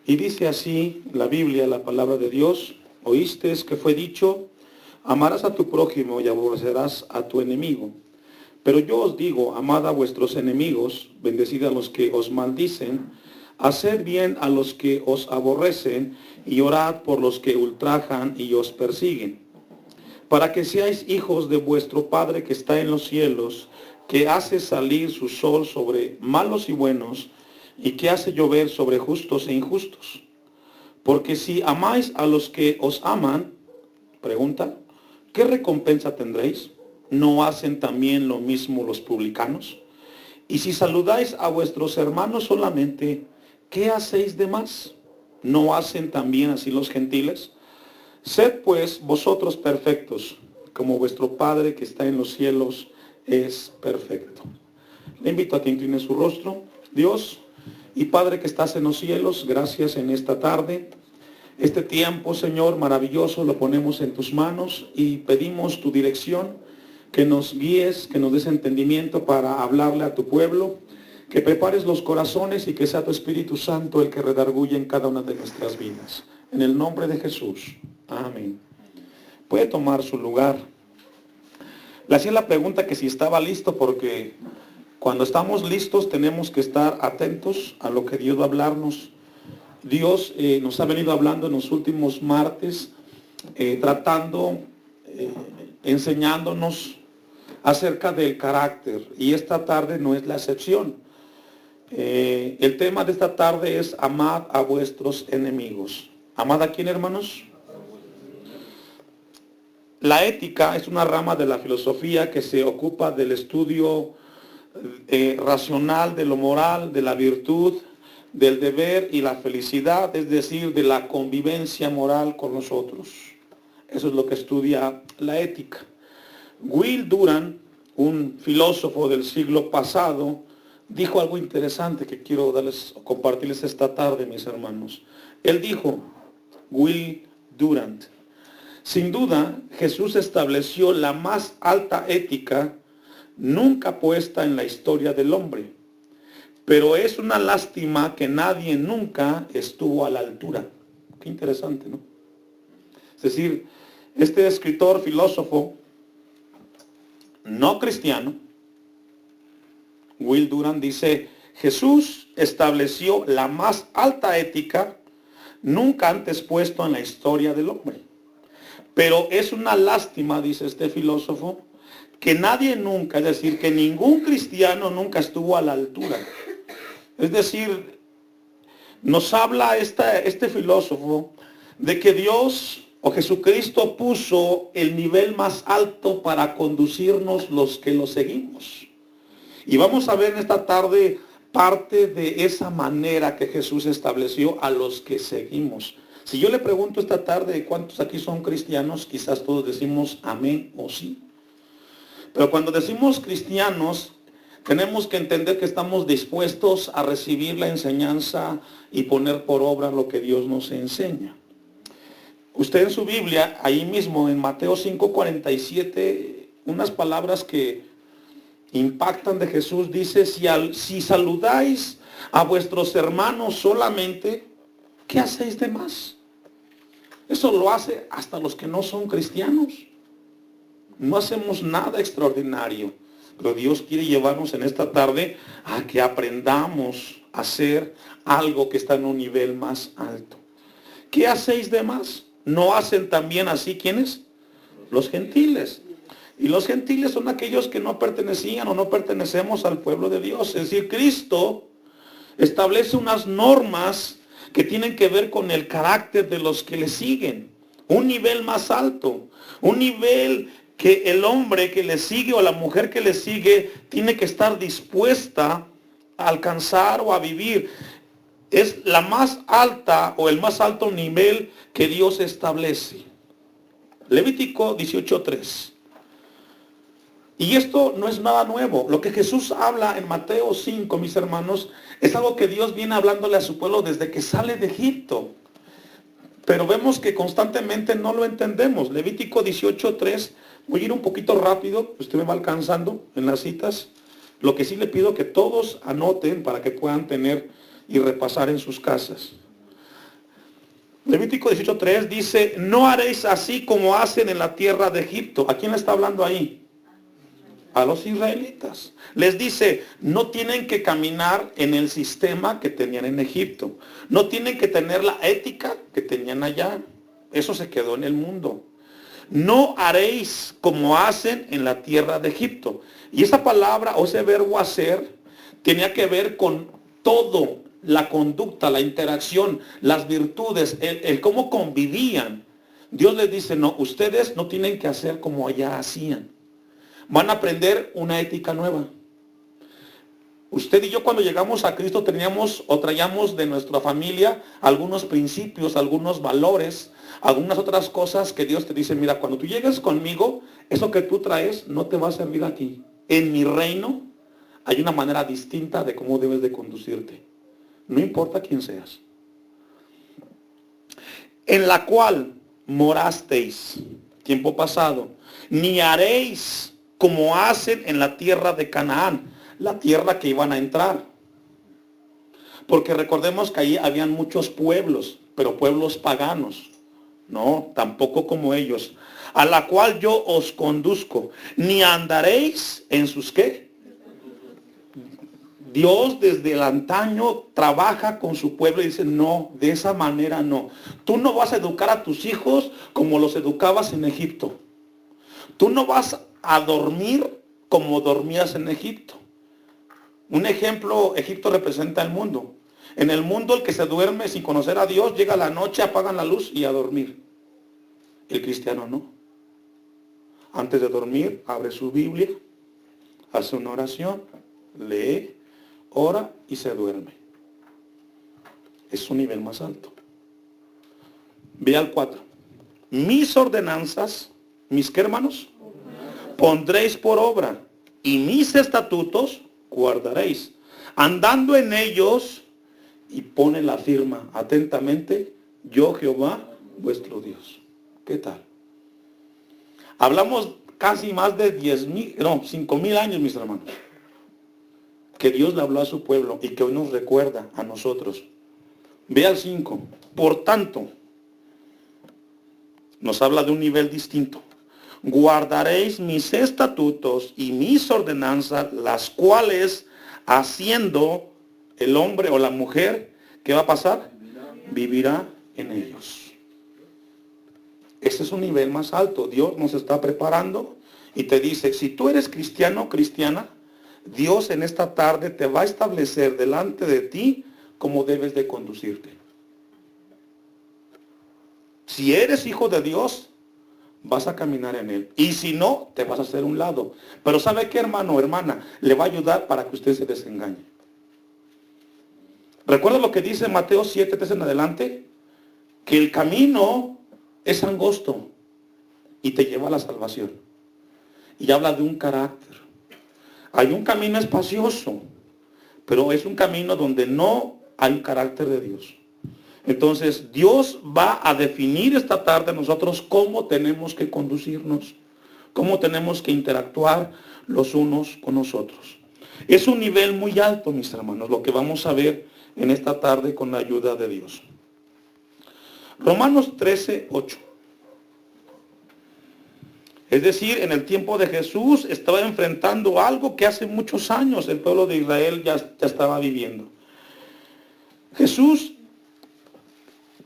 Y dice así la Biblia, la palabra de Dios: oíste que fue dicho, amarás a tu prójimo y aborrecerás a tu enemigo. Pero yo os digo, amad a vuestros enemigos, bendecid a los que os maldicen, haced bien a los que os aborrecen, y orad por los que ultrajan y os persiguen, para que seáis hijos de vuestro Padre que está en los cielos, que hace salir su sol sobre malos y buenos, y que hace llover sobre justos e injustos. Porque si amáis a los que os aman, pregunta, ¿qué recompensa tendréis? ¿No hacen también lo mismo los publicanos? Y si saludáis a vuestros hermanos solamente, ¿qué hacéis de más? ¿No hacen también así los gentiles? Sed pues vosotros perfectos, como vuestro Padre que está en los cielos es perfecto. Le invito a que incline su rostro. Dios y Padre que estás en los cielos, gracias en esta tarde. Este tiempo, Señor, maravilloso, lo ponemos en tus manos y pedimos tu dirección, que nos guíes, que nos des entendimiento para hablarle a tu pueblo, que prepares los corazones y que sea tu Espíritu Santo el que redarguya en cada una de nuestras vidas. En el nombre de Jesús. Amén. Puede tomar su lugar. Le hacía la pregunta que si estaba listo, porque cuando estamos listos tenemos que estar atentos a lo que Dios va a hablarnos. Dios nos ha venido hablando en los últimos martes, enseñándonos acerca del carácter, y esta tarde no es la excepción. El tema de esta tarde es amad a vuestros enemigos. ¿Amad a quién, hermanos? La ética es una rama de la filosofía que se ocupa del estudio racional de lo moral, de la virtud, del deber y la felicidad, es decir, de la convivencia moral con los otros. Eso es lo que estudia la ética. Will Durant, un filósofo del siglo pasado, dijo algo interesante que quiero compartirles esta tarde, mis hermanos. Él dijo, Will Durant: sin duda, Jesús estableció la más alta ética nunca puesta en la historia del hombre. Pero es una lástima que nadie nunca estuvo a la altura. Qué interesante, ¿no? Es decir, este escritor, filósofo, no cristiano, Will Durant, dice, Jesús estableció la más alta ética nunca antes puesto en la historia del hombre. Pero es una lástima, dice este filósofo, que nadie nunca, es decir, que ningún cristiano nunca estuvo a la altura. Es decir, nos habla este filósofo de que Dios o Jesucristo puso el nivel más alto para conducirnos los que lo seguimos. Y vamos a ver en esta tarde parte de esa manera que Jesús estableció a los que seguimos. Si yo le pregunto esta tarde cuántos aquí son cristianos, quizás todos decimos amén o sí. Pero cuando decimos cristianos, tenemos que entender que estamos dispuestos a recibir la enseñanza y poner por obra lo que Dios nos enseña. Usted en su Biblia, ahí mismo en Mateo 5:47, unas palabras que impactan de Jesús, dice, si saludáis a vuestros hermanos solamente, ¿qué hacéis de más? Eso lo hace hasta los que no son cristianos. No hacemos nada extraordinario. Pero Dios quiere llevarnos en esta tarde a que aprendamos a hacer algo que está en un nivel más alto. ¿Qué hacéis de más? ¿No hacen también así quiénes? Los gentiles. Y los gentiles son aquellos que no pertenecían o no pertenecemos al pueblo de Dios. Es decir, Cristo establece unas normas que tienen que ver con el carácter de los que le siguen. Un nivel más alto. Un nivel que el hombre que le sigue o la mujer que le sigue tiene que estar dispuesta a alcanzar o a vivir. Es la más alta o el más alto nivel que Dios establece. Levítico 18:3. Y esto no es nada nuevo. Lo que Jesús habla en Mateo 5, mis hermanos, es algo que Dios viene hablándole a su pueblo desde que sale de Egipto. Pero vemos que constantemente no lo entendemos. Levítico 18:3. Voy a ir un poquito rápido, usted me va alcanzando en las citas. Lo que sí le pido que todos anoten para que puedan tener y repasar en sus casas. Levítico 18:3 dice, no haréis así como hacen en la tierra de Egipto. ¿A quién le está hablando ahí? A los israelitas. Les dice, no tienen que caminar en el sistema que tenían en Egipto. No tienen que tener la ética que tenían allá. Eso se quedó en el mundo. No haréis como hacen en la tierra de Egipto. Y esa palabra o ese verbo hacer tenía que ver con todo, la conducta, la interacción, las virtudes, el cómo convivían. Dios les dice, no, ustedes no tienen que hacer como allá hacían. Van a aprender una ética nueva. Usted y yo cuando llegamos a Cristo teníamos o traíamos de nuestra familia algunos principios, algunos valores, algunas otras cosas que Dios te dice, mira, cuando tú llegues conmigo, eso que tú traes no te va a servir aquí. En mi reino hay una manera distinta de cómo debes de conducirte. No importa quién seas. En la cual morasteis, tiempo pasado, ni haréis como hacen en la tierra de Canaán, la tierra que iban a entrar. Porque recordemos que ahí habían muchos pueblos, pero pueblos paganos. No, tampoco como ellos. A la cual yo os conduzco, ni andaréis en sus ¿qué? Dios desde el antaño trabaja con su pueblo y dice, no, de esa manera no. Tú no vas a educar a tus hijos como los educabas en Egipto. Tú no vas a dormir como dormías en Egipto. Un ejemplo, Egipto representa el mundo. En el mundo el que se duerme sin conocer a Dios, llega la noche, apagan la luz y a dormir. El cristiano no. Antes de dormir, abre su Biblia, hace una oración, lee, ora y se duerme. Es un nivel más alto. Ve al 4. Mis ordenanzas, mis qué hermanos, pondréis por obra y mis estatutos guardaréis, andando en ellos, y pone la firma atentamente, yo Jehová vuestro Dios. ¿Qué tal? Hablamos casi más de 5,000 años, mis hermanos, que Dios le habló a su pueblo y que hoy nos recuerda a nosotros. Ve al 5. Por tanto, nos habla de un nivel distinto. Guardaréis mis estatutos y mis ordenanzas, las cuales haciendo el hombre o la mujer, ¿qué va a pasar? Vivirá en ellos. Ese es un nivel más alto. Dios nos está preparando y te dice, si tú eres cristiano, cristiana, Dios en esta tarde te va a establecer delante de ti cómo debes de conducirte. Si eres hijo de Dios, vas a caminar en él. Y si no, te vas a hacer un lado. Pero ¿sabe qué, hermano o hermana? Le va a ayudar para que usted se desengañe. ¿Recuerda lo que dice Mateo 7:3 en adelante? Que el camino es angosto y te lleva a la salvación. Y habla de un carácter. Hay un camino espacioso, pero es un camino donde no hay un carácter de Dios. Entonces, Dios va a definir esta tarde a nosotros cómo tenemos que conducirnos, cómo tenemos que interactuar los unos con nosotros. Es un nivel muy alto, mis hermanos, lo que vamos a ver en esta tarde con la ayuda de Dios. Romanos 13:8. Es decir, en el tiempo de Jesús estaba enfrentando algo que hace muchos años el pueblo de Israel ya estaba viviendo.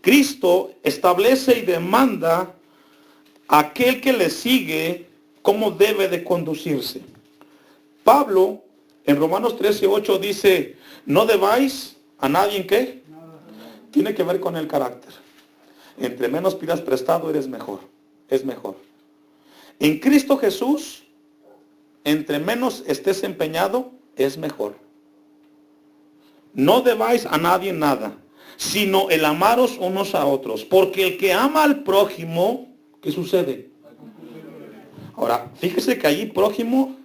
Cristo establece y demanda a aquel que le sigue cómo debe de conducirse. Pablo en Romanos 13:8 dice, no debáis a nadie en qué. Tiene que ver con el carácter. Entre menos pidas prestado eres mejor. Es mejor. En Cristo Jesús, entre menos estés empeñado, es mejor. No debáis a nadie nada, sino el amaros unos a otros. Porque el que ama al prójimo, ¿qué sucede? Ahora, fíjese que allí prójimo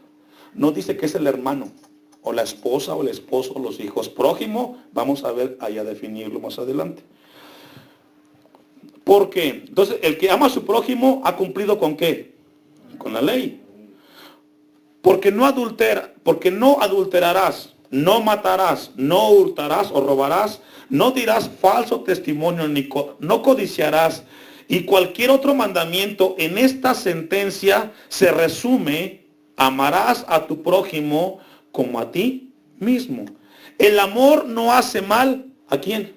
no dice que es el hermano, o la esposa, o el esposo, o los hijos. Prójimo, vamos a ver allá definirlo más adelante. ¿Por qué? Entonces, el que ama a su prójimo ha cumplido ¿con qué? Con la ley. Porque no adulterarás, no matarás, no hurtarás o robarás, no dirás falso testimonio, no codiciarás. Y cualquier otro mandamiento en esta sentencia se resume: amarás a tu prójimo como a ti mismo. El amor no hace mal, ¿a quién?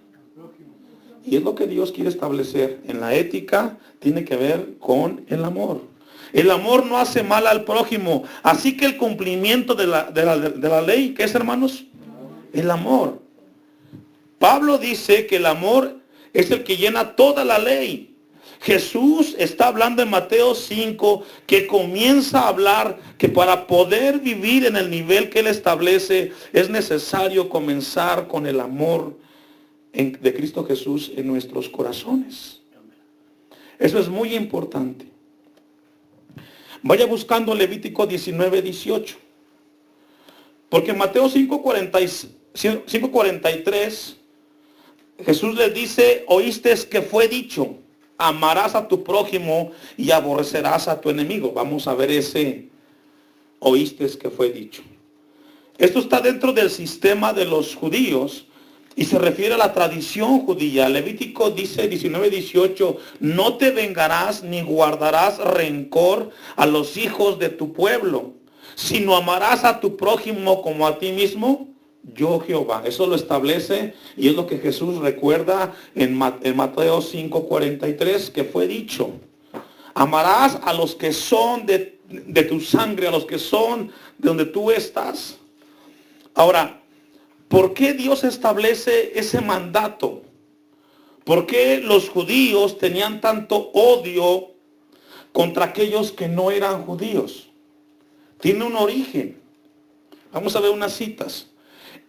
Y es lo que Dios quiere establecer. En la ética tiene que ver con el amor. El amor no hace mal al prójimo. Así que el cumplimiento de la ley, ¿qué es, hermanos? El amor. Pablo dice que el amor es el que llena toda la ley. Jesús está hablando en Mateo 5, que comienza a hablar que para poder vivir en el nivel que Él establece, es necesario comenzar con el amor de Cristo Jesús en nuestros corazones. Eso es muy importante. Vaya buscando Levítico 19:18. Porque en Mateo 5:43, Jesús les dice: oíste que fue dicho, amarás a tu prójimo y aborrecerás a tu enemigo. Vamos a ver ese oíste que fue dicho. Esto está dentro del sistema de los judíos y se refiere a la tradición judía. Levítico dice 19:18, no te vengarás ni guardarás rencor a los hijos de tu pueblo, sino amarás a tu prójimo como a ti mismo, yo Jehová. Eso lo establece y es lo que Jesús recuerda en Mateo 5:43, que fue dicho: amarás a los que son de tu sangre, a los que son de donde tú estás. Ahora, ¿por qué Dios establece ese mandato? ¿Por qué los judíos tenían tanto odio contra aquellos que no eran judíos? Tiene un origen. Vamos a ver unas citas.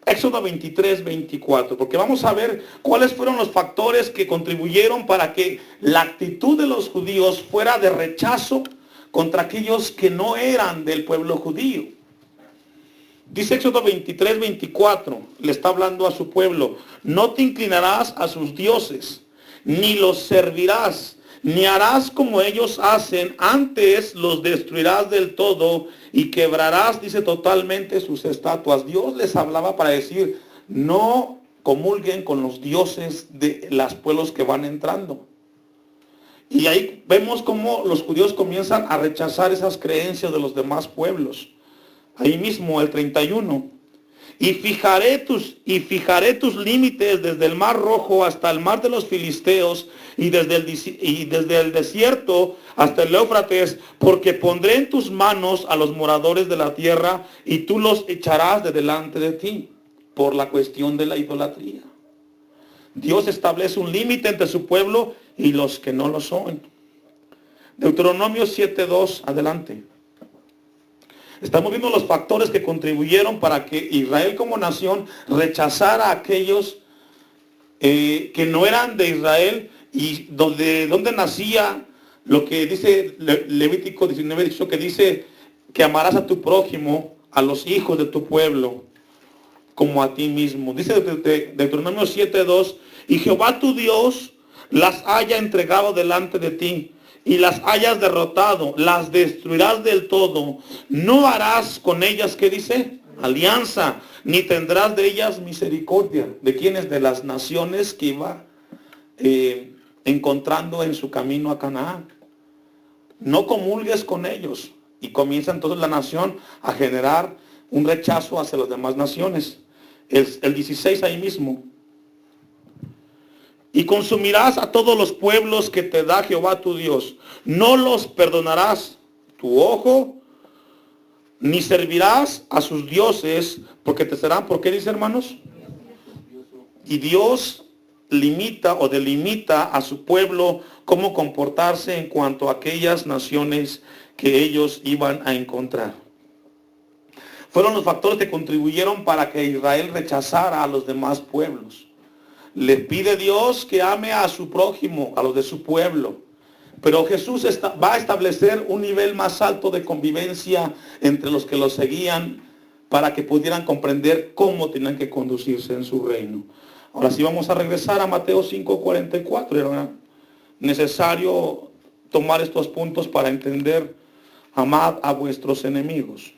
Éxodo 23:24, porque vamos a ver cuáles fueron los factores que contribuyeron para que la actitud de los judíos fuera de rechazo contra aquellos que no eran del pueblo judío. Dice Éxodo 23:24, le está hablando a su pueblo: no te inclinarás a sus dioses, ni los servirás, ni harás como ellos hacen, antes los destruirás del todo y quebrarás, dice, totalmente sus estatuas. Dios les hablaba para decir: no comulguen con los dioses de los pueblos que van entrando. Y ahí vemos cómo los judíos comienzan a rechazar esas creencias de los demás pueblos. Ahí mismo el 31. Y fijaré tus límites desde el mar Rojo hasta el mar de los Filisteos y desde el desierto hasta el Éufrates, porque pondré en tus manos a los moradores de la tierra y tú los echarás de delante de ti, por la cuestión de la idolatría. Dios establece un límite entre su pueblo y los que no lo son. Deuteronomio 7:2, adelante. Estamos viendo los factores que contribuyeron para que Israel como nación rechazara a aquellos que no eran de Israel, y donde nacía lo que dice Levítico 19:18, que dice que amarás a tu prójimo, a los hijos de tu pueblo, como a ti mismo. Dice Deuteronomio 7:2, y Jehová tu Dios las haya entregado delante de ti, y las hayas derrotado, las destruirás del todo. No harás con ellas, ¿qué dice? Alianza, ni tendrás de ellas misericordia. ¿De quiénes? De las naciones que iba encontrando en su camino a Canaán. No comulgues con ellos. Y comienza entonces la nación a generar un rechazo hacia las demás naciones. El 16 ahí mismo. Y consumirás a todos los pueblos que te da Jehová tu Dios. No los perdonarás tu ojo, ni servirás a sus dioses, porque te serán, ¿por qué dice, hermanos? Y Dios limita o delimita a su pueblo cómo comportarse en cuanto a aquellas naciones que ellos iban a encontrar. Fueron los factores que contribuyeron para que Israel rechazara a los demás pueblos. Le pide Dios que ame a su prójimo, a los de su pueblo. Pero Jesús va a establecer un nivel más alto de convivencia entre los que lo seguían, para que pudieran comprender cómo tenían que conducirse en su reino. Ahora sí vamos a regresar a Mateo 5:44. Era necesario tomar estos puntos para entender: amad a vuestros enemigos.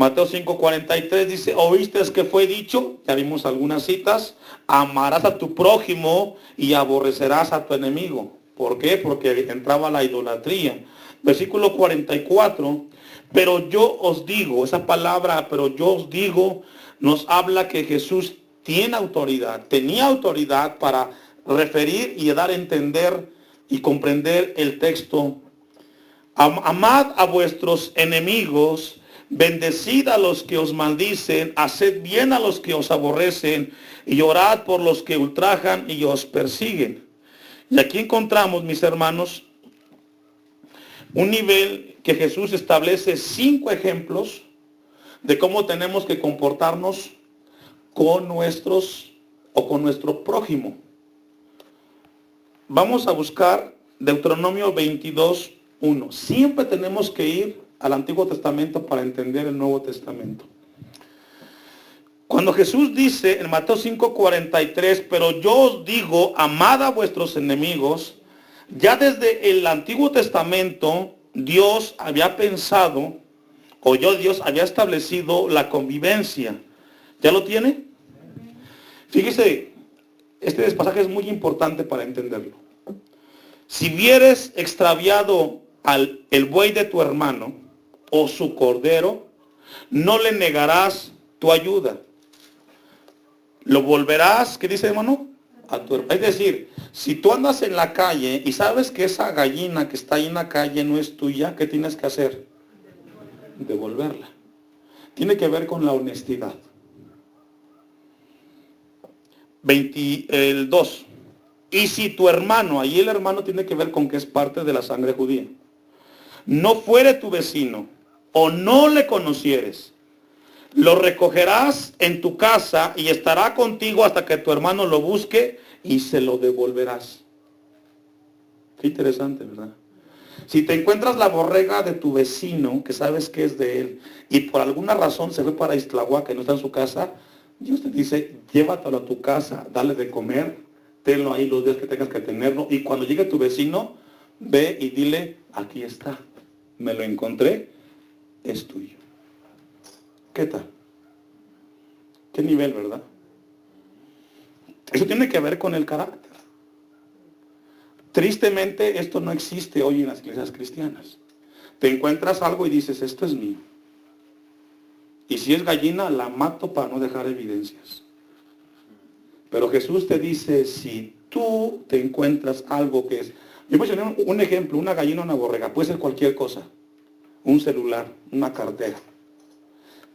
Mateo 5:43 dice, oíste que fue dicho, ya vimos algunas citas, amarás a tu prójimo y aborrecerás a tu enemigo. ¿Por qué? Porque entraba la idolatría. Versículo 44, pero yo os digo, esa palabra, pero yo os digo, nos habla que Jesús tiene autoridad, tenía autoridad para referir y dar a entender y comprender el texto. Amad a vuestros enemigos, bendecid a los que os maldicen, haced bien a los que os aborrecen y orad por los que ultrajan y os persiguen. Y aquí encontramos, mis hermanos, un nivel que Jesús establece 5 ejemplos de cómo tenemos que comportarnos con nuestros o con nuestro prójimo. Vamos a buscar Deuteronomio 22:1. Siempre tenemos que ir al Antiguo Testamento para entender el Nuevo Testamento. Cuando Jesús dice en Mateo 5:43, pero yo os digo, amad a vuestros enemigos, ya desde el Antiguo Testamento Dios había pensado, Dios había establecido la convivencia. ¿Ya lo tiene? Fíjese, este pasaje es muy importante para entenderlo. Si vieres extraviado el buey de tu hermano o su cordero, no le negarás tu ayuda. Lo volverás, ¿qué dice, hermano? A tu hermano. Es decir, si tú andas en la calle y sabes que esa gallina que está ahí en la calle no es tuya, ¿qué tienes que hacer? Devolverla. Tiene que ver con la honestidad. 2. Y si tu hermano, ahí el hermano tiene que ver con que es parte de la sangre judía, no fuere tu vecino o no le conocieres, lo recogerás en tu casa y estará contigo hasta que tu hermano lo busque y se lo devolverás. Qué interesante, ¿verdad? Si te encuentras la borrega de tu vecino, que sabes que es de él, y por alguna razón se fue para Ixtlahuaca que no está en su casa, Dios te dice, llévatelo a tu casa, dale de comer, tenlo ahí los días que tengas que tenerlo, y cuando llegue tu vecino, ve y dile, aquí está, me lo encontré, es tuyo. ¿Qué tal? ¿Qué nivel, verdad? Eso tiene que ver con el carácter. Tristemente, esto no existe hoy en las iglesias cristianas. Te encuentras algo y dices, esto es mío. Y si es gallina, la mato para no dejar evidencias. Pero Jesús te dice, si tú te encuentras algo que es... Yo mencioné un ejemplo, una gallina o una borrega, puede ser cualquier cosa. Un celular, una cartera.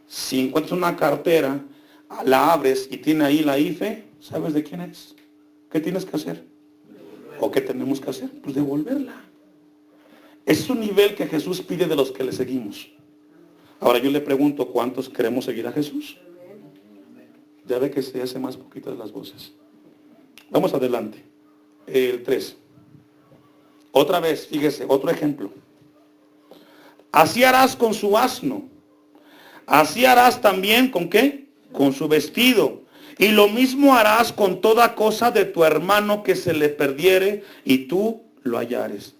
Si encuentras una cartera, la abres y tiene ahí la IFE, ¿sabes de quién es? ¿Qué tienes que hacer? ¿O qué tenemos que hacer? Pues devolverla. Es un nivel que Jesús pide de los que le seguimos. Ahora yo le pregunto, ¿cuántos queremos seguir a Jesús? Ya ve que se hace más poquitas las voces. Vamos adelante. El 3. Otra vez, fíjese, otro ejemplo. Así harás con su asno. Así harás también con ¿qué? Con su vestido. Y lo mismo harás con toda cosa de tu hermano que se le perdiere y tú lo hallares.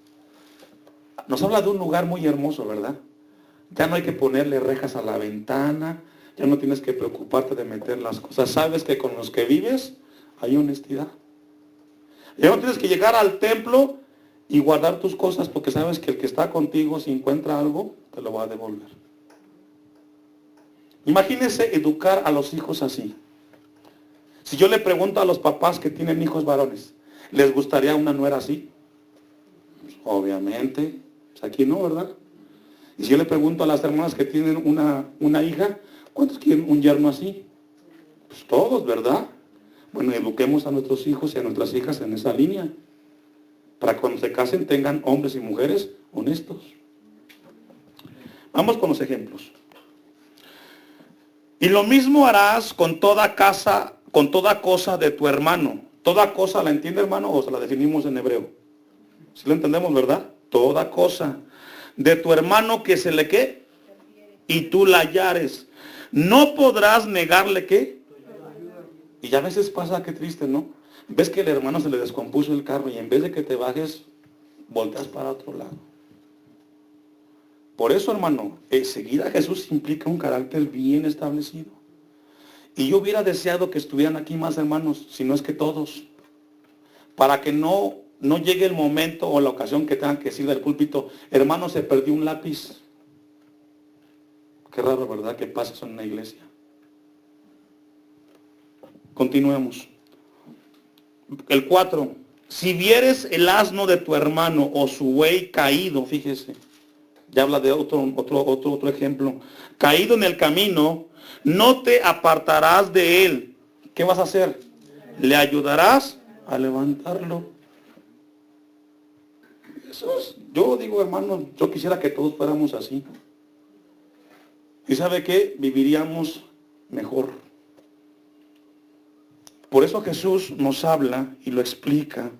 Nos habla de un lugar muy hermoso, ¿verdad? Ya no hay que ponerle rejas a la ventana, ya no tienes que preocuparte de meter las cosas. Sabes que con los que vives hay honestidad. Ya no tienes que llegar al templo y guardar tus cosas porque sabes que el que está contigo, si encuentra algo, te lo va a devolver. Imagínense educar a los hijos así. Si yo le pregunto a los papás que tienen hijos varones, ¿les gustaría una nuera así? Pues, obviamente, pues aquí no, ¿verdad? Y si yo le pregunto a las hermanas que tienen una hija, ¿cuántos quieren un yerno así? Pues todos, ¿verdad? Bueno, eduquemos a nuestros hijos y a nuestras hijas en esa línea, para que cuando se casen tengan hombres y mujeres honestos. Vamos con los ejemplos. Y lo mismo harás con toda casa, con toda cosa de tu hermano. Toda cosa, ¿la entiende, hermano? ¿O se la definimos en hebreo? ¿Sí la entendemos, verdad? Toda cosa de tu hermano que se le ¿qué? Y tú la hallares. No podrás negarle ¿qué? Y ya a veces pasa, qué triste, ¿no? Ves que el hermano se le descompuso el carro y en vez de que te bajes, volteas para otro lado. Por eso, hermano, seguir a Jesús implica un carácter bien establecido. Y yo hubiera deseado que estuvieran aquí más hermanos, si no es que todos, para que no llegue el momento o la ocasión que tengan que decir del púlpito, hermano, se perdió un lápiz. Qué raro, ¿verdad? Que pasa eso en una iglesia. Continuemos. El 4. Si vieres el asno de tu hermano o su buey caído, fíjese, ya habla de otro ejemplo, caído en el camino, no te apartarás de él. ¿Qué vas a hacer? Le ayudarás a levantarlo. Yo digo, hermano, yo quisiera que todos fuéramos así. ¿Y sabe qué? Viviríamos mejor. Por eso Jesús nos habla y lo explica.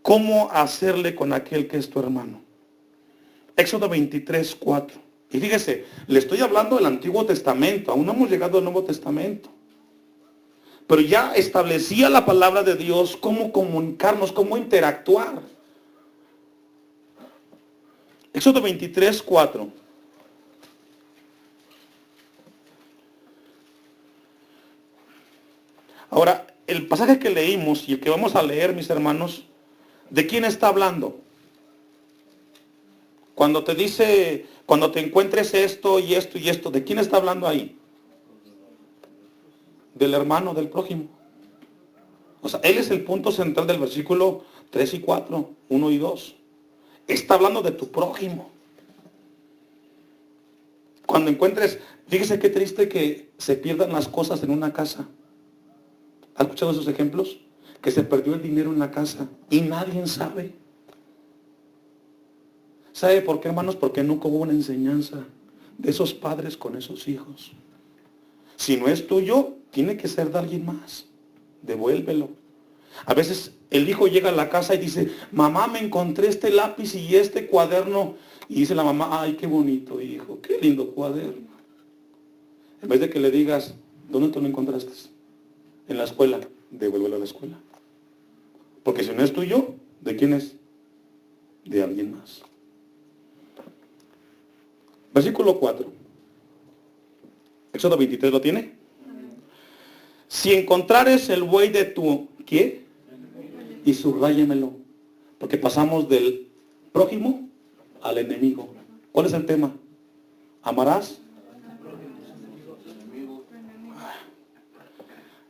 ¿Cómo hacerle con aquel que es tu hermano? Éxodo 23, 4. Y fíjese, le estoy hablando del Antiguo Testamento. Aún no hemos llegado al Nuevo Testamento. Pero ya establecía la palabra de Dios cómo comunicarnos, cómo interactuar. Éxodo 23, 4. Ahora, el pasaje que leímos y el que vamos a leer, mis hermanos, ¿de quién está hablando? Cuando te dice, cuando te encuentres esto y esto y esto, ¿de quién está hablando ahí? Del hermano, del prójimo. O sea, él es el punto central del versículo 3 y 4, 1 y 2. Está hablando de tu prójimo. Cuando encuentres, fíjese qué triste que se pierdan las cosas en una casa. ¿Has escuchado esos ejemplos? Que se perdió el dinero en la casa y nadie sabe. ¿Sabe por qué, hermanos? Porque nunca hubo una enseñanza de esos padres con esos hijos. Si no es tuyo, tiene que ser de alguien más. Devuélvelo. A veces el hijo llega a la casa y dice, mamá, me encontré este lápiz y este cuaderno. Y dice la mamá, ay, qué bonito, hijo, qué lindo cuaderno. En vez de que le digas, ¿dónde te lo encontraste? En la escuela. Devuélvelo a la escuela. Porque si no es tuyo, ¿de quién es? De alguien más. Versículo 4. Éxodo 23, ¿lo tiene? Si encontrares el buey de tu, ¿qué? Y subrayemelo. Porque pasamos del prójimo al enemigo. ¿Cuál es el tema? ¿Amarás?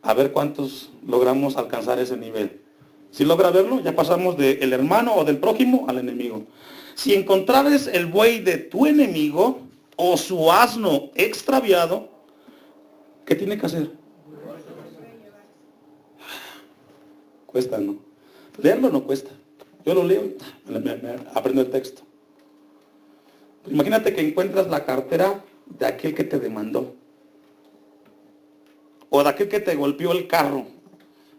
A ver cuántos logramos alcanzar ese nivel. Si logra verlo, ya pasamos del hermano o del prójimo al enemigo. Si encontrares el buey de tu enemigo o su asno extraviado, ¿qué tiene que hacer? Cuesta, ¿no? Leerlo no cuesta. Yo lo leo, me aprendo el texto. Imagínate que encuentras la cartera de aquel que te demandó. O de aquel que te golpeó el carro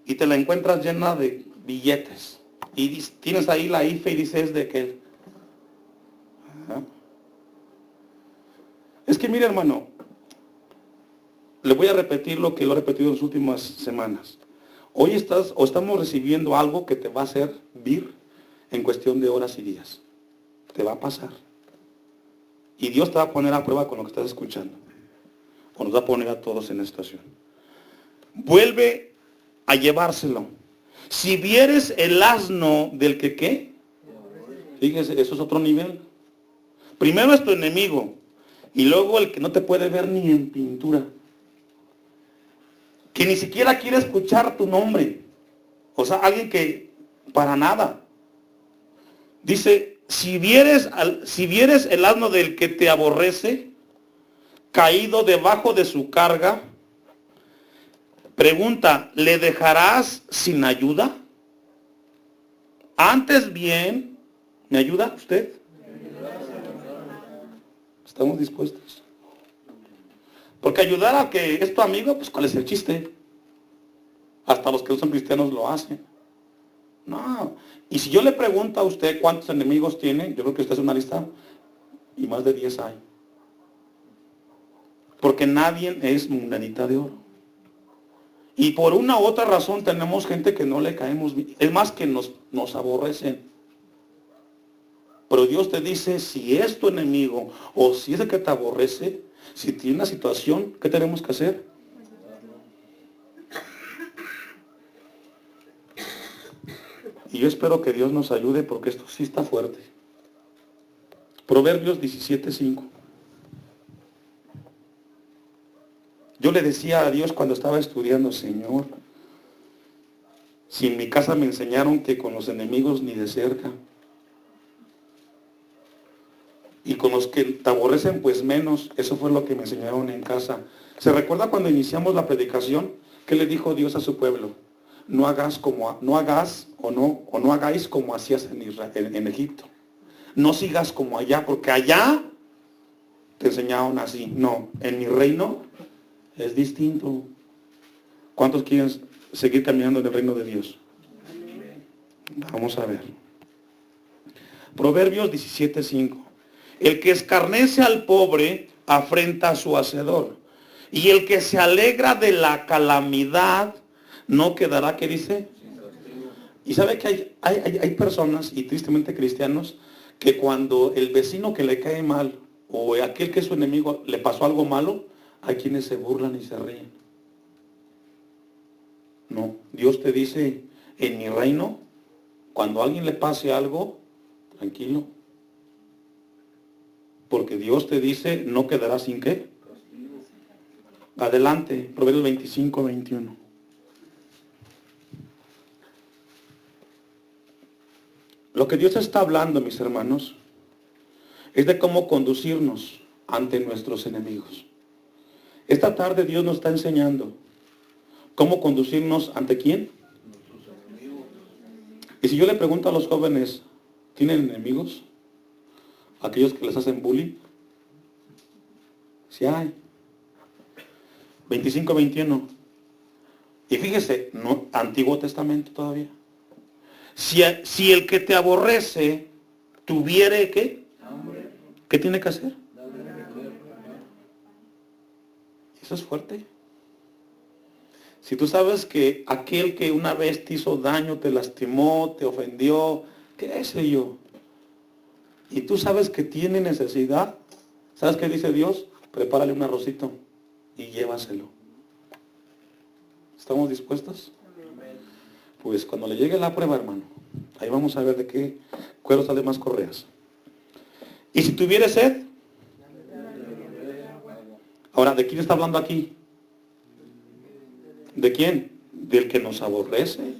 y te la encuentras llena de billetes. Y tienes ahí la IFE y dices de que... Ajá. Es que mire, hermano, le voy a repetir lo que lo he repetido en las últimas semanas. Hoy estamos recibiendo algo que te va a servir en cuestión de horas y días. Te va a pasar. Y Dios te va a poner a prueba con lo que estás escuchando. O nos va a poner a todos en esta situación. Vuelve a llevárselo. Si vieres el asno del que ¿qué? Fíjese, eso es otro nivel. Primero es tu enemigo. Y luego el que no te puede ver ni en pintura. Que ni siquiera quiere escuchar tu nombre. O sea, alguien que para nada. Dice, si vieres el asno del que te aborrece, caído debajo de su carga, pregunta, ¿le dejarás sin ayuda? Antes bien, ¿me ayuda usted? ¿Estamos dispuestos? Porque ayudar a que es tu amigo, pues ¿cuál es el chiste? Hasta los que no son cristianos lo hacen. No. Y si yo le pregunto a usted cuántos enemigos tiene, yo creo que usted es una lista y más de 10 hay. Porque nadie es mundanita de oro. Y por una u otra razón tenemos gente que no le caemos bien. Es más que nos aborrecen. Pero Dios te dice, si es tu enemigo o si es el que te aborrece, si tiene una situación, ¿qué tenemos que hacer? Y yo espero que Dios nos ayude porque esto sí está fuerte. Proverbios 17:5. Yo le decía a Dios cuando estaba estudiando, Señor, si en mi casa me enseñaron que con los enemigos ni de cerca, y con los que te aborrecen pues menos, eso fue lo que me enseñaron en casa. ¿Se recuerda cuando iniciamos la predicación? ¿Qué le dijo Dios a su pueblo? No hagáis como hacías en Egipto. No sigas como allá, porque allá te enseñaron así. No, en mi reino es distinto. ¿Cuántos quieren seguir caminando en el reino de Dios? Vamos a ver. Proverbios 17:5. El que escarnece al pobre afrenta a su hacedor. Y el que se alegra de la calamidad no quedará, ¿qué dice? Y sabe que hay personas, y tristemente cristianos, que cuando el vecino que le cae mal, o aquel que es su enemigo, le pasó algo malo, hay quienes se burlan y se ríen. No, Dios te dice, en mi reino, cuando a alguien le pase algo, tranquilo. Porque Dios te dice, no quedará sin qué. Adelante, Proverbios 25:21. Lo que Dios está hablando, mis hermanos, es de cómo conducirnos ante nuestros enemigos. Esta tarde Dios nos está enseñando cómo conducirnos ante quién. Y si yo le pregunto a los jóvenes, ¿tienen enemigos? Aquellos que les hacen bullying. Sí hay. 25:21. Y fíjese, no, Antiguo Testamento todavía. Si el que te aborrece tuviere ¿qué? ¿Qué tiene que hacer? Eso es fuerte. Si tú sabes que aquel que una vez te hizo daño, te lastimó, te ofendió, qué sé yo, y tú sabes que tiene necesidad, ¿sabes qué dice Dios? Prepárale un arrocito y llévaselo. ¿Estamos dispuestos? Pues cuando le llegue la prueba, hermano, ahí vamos a ver de qué cuero sale más correas. Y si tuviere sed, ahora, ¿de quién está hablando aquí? ¿De quién? Del que nos aborrece.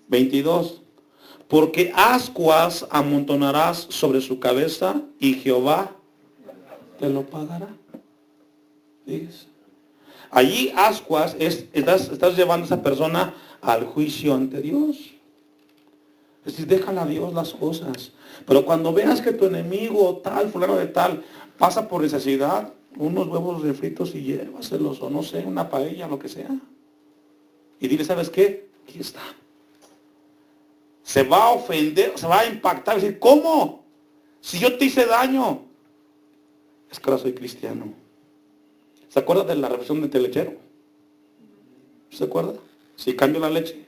22. Porque ascuas amontonarás sobre su cabeza y Jehová te lo pagará. ¿Ves? Allí ascuas estás llevando a esa persona al juicio ante Dios. Es decir, déjale a Dios las cosas. Pero cuando veas que tu enemigo tal, fulano de tal, pasa por necesidad, unos huevos refritos y llévaselos, o no sé, una paella, lo que sea. Y dile, ¿sabes qué? Aquí está. Se va a ofender, se va a impactar, decir, ¿cómo? Si yo te hice daño. Es que ahora soy cristiano. ¿Se acuerda de la reflexión de telechero? ¿Se acuerda? Si cambio la leche.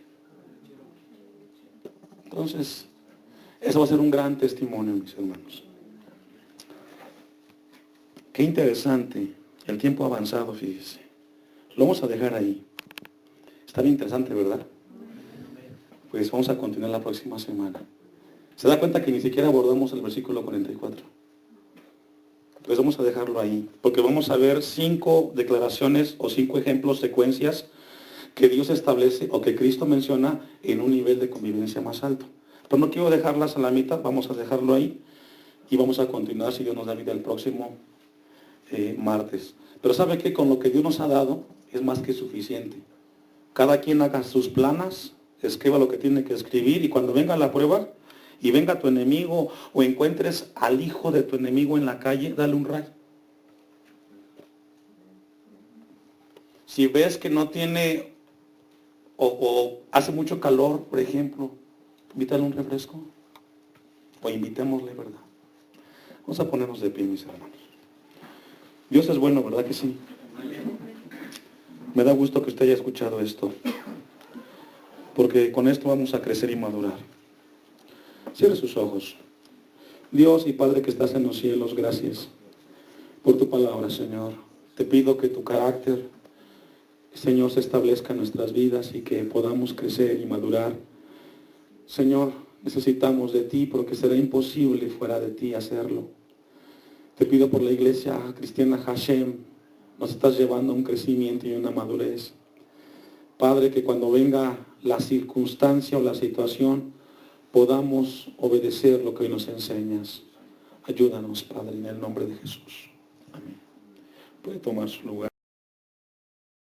Entonces, eso va a ser un gran testimonio, mis hermanos. Qué interesante. El tiempo ha avanzado, fíjese. Lo vamos a dejar ahí. Está bien interesante, ¿verdad? Pues vamos a continuar la próxima semana. ¿Se da cuenta que ni siquiera abordamos el versículo 44? Pues vamos a dejarlo ahí, porque vamos a ver 5 declaraciones o 5 ejemplos, secuencias que Dios establece o que Cristo menciona en un nivel de convivencia más alto. Pero no quiero dejarlas a la mitad, vamos a dejarlo ahí y vamos a continuar si Dios nos da vida el próximo martes. Pero ¿sabe qué? Con lo que Dios nos ha dado es más que suficiente. Cada quien haga sus planas, escriba lo que tiene que escribir y cuando venga la prueba y venga tu enemigo o encuentres al hijo de tu enemigo en la calle, dale un rayo. Si ves que no tiene o hace mucho calor, por ejemplo, invítale un refresco o invitémosle, ¿verdad? Vamos a ponernos de pie, mis hermanos. Dios es bueno, ¿verdad que sí? Me da gusto que usted haya escuchado esto, porque con esto vamos a crecer y madurar. Cierre sus ojos. Dios y Padre que estás en los cielos, gracias por tu palabra, Señor. Te pido que tu carácter, Señor, se establezca en nuestras vidas y que podamos crecer y madurar. Señor, necesitamos de ti porque será imposible fuera de ti hacerlo. Te pido por la iglesia cristiana Hashem, nos estás llevando a un crecimiento y una madurez. Padre, que cuando venga la circunstancia o la situación, podamos obedecer lo que hoy nos enseñas. Ayúdanos, Padre, en el nombre de Jesús. Amén. Puede tomar su lugar.